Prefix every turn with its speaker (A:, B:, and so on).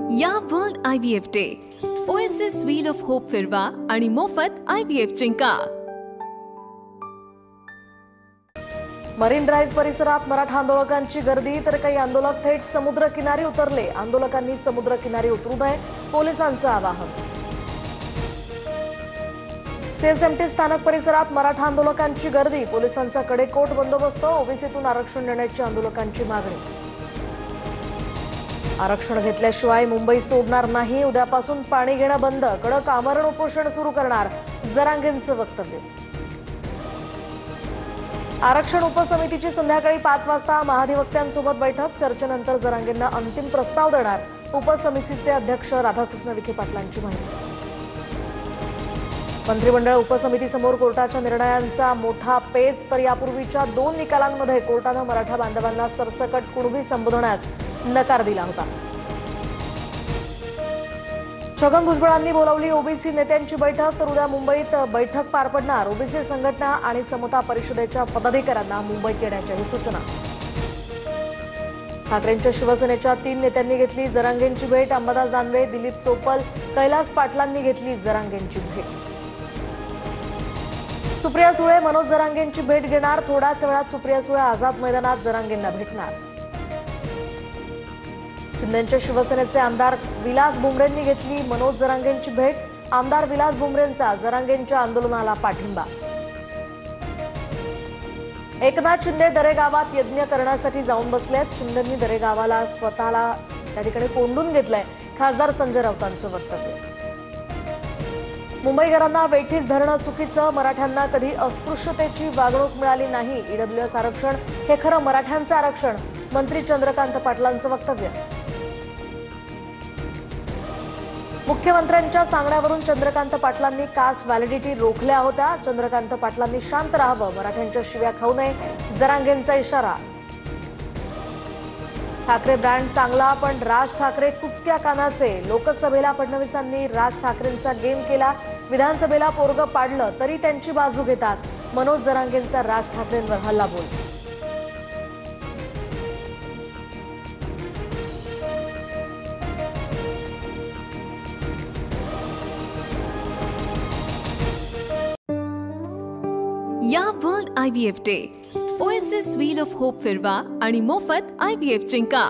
A: या world IVF day oasis wheel of hope फिरवा आणि मोफत IVF जिंका।
B: मरीन ड्राइव्ह परिसरात मराठा आंदोलकांची गर्दी, तर काही आंदोलक थेट समुद्रकिनारी उतरले। आंदोलकांनी समुद्रकिनारी उतरू नये, पोलिसांचं आवाहन। CSMT स्थानक परिसरात मराठा आंदोलकांची गर्दी, पोलिसांचा कडेकोट बंदोबस्त। ओबीसीतून आरक्षण देण्याची आंदोलकांची मागणी। आरक्षण घेतल्याशिवाय मुंबई सोडणार नाही, उद्यापासून पाणी घेणं बंद, कडक आमरण उपोषण सुरू करणार, जरांगेंचं वक्तव्य। आरक्षण उपसमितीची संध्याकाळी 5 वाजता महाधिवक्त्यांसोबत बैठक, चर्चेनंतर जरांगेंना अंतिम प्रस्ताव देणार, उपसमितीचे अध्यक्ष राधाकृष्ण विखे पाटलांची माहिती। मंत्रिमंडळ उपसमितीसमोर कोर्टाच्या निर्णयांचा मोठा पेच, तर यापूर्वीच्या 2 निकालांमध्ये कोर्टानं मराठा बांधवांना सरसकट कुणबी संबोधण्यास नकार दिला होता। छगन भुजबळांनी बोलावली ओबीसी नेत्यांची बैठक, तर उद्या मुंबईत बैठक पार पडणार। ओबीसी संघटना आणि समता परिषदेच्या पदाधिकाऱ्यांना मुंबईत येण्याची सूचना। ठाकरेंच्या शिवसेनेच्या 3 नेत्यांनी घेतली जरांगेंची भेट, अंबादास दानवे, दिलीप सोपल, कैलास पाटलांनी घेतली जरांगेंची भेट। सुप्रिया सुळे मनोज जरांगेंची भेट घेणार, थोड्याच वेळात सुप्रिया सुळे आझाद मैदानात जरांगेंना भेटणार। शिंदेच्या शिवसेनेचे आमदार विलास भुमरेंनी घेतली मनोज जरांगेंची भेट, आमदार विलास भुमरेंचा जरांगेंच्या आंदोलनाला पाठिंबा। एकनाथ शिंदे दरेगावात यज्ञ करण्यासाठी जाऊन बसलेत, शिंदेंनी दरेगावाला स्वतःला त्या ठिकाणी कोंडून घेतलंय, खासदार संजय राऊतांचं वक्तव्य। मुंबईकरांना वेठीस धरणं चुकीचं, मराठ्यांना कधी अस्पृश्यतेची वागणूक मिळाली नाही, ईडब्ल्यूएस आरक्षण हे खरं मराठ्यांचं आरक्षण, मंत्री चंद्रकांत पाटलांचं वक्तव्य। मुख्यमंत्र्यांच्या सांगण्यावरून चंद्रकांत पाटलांनी कास्ट व्हॅलिडिटी रोखल्या होत्या, चंद्रकांत पाटलांनी शांत राहावं, मराठ्यांच्या शिव्या खाऊ नये, जरांगेंचा इशारा। ठाकरे ब्रँड चांगला, पण राज ठाकरे कुचक्या कानाचे, लोकसभेला फडणवीसांनी राज ठाकरेंचा गेम केला, विधानसभेला पोरगं पाडलं तरी त्यांची बाजू घेतात, मनोज जरांगेंचा राज ठाकरेंवर हल्लाबोल।
A: या world IVF day oasis wheel of hope फिरवा आणि मोफत IVF जिंका।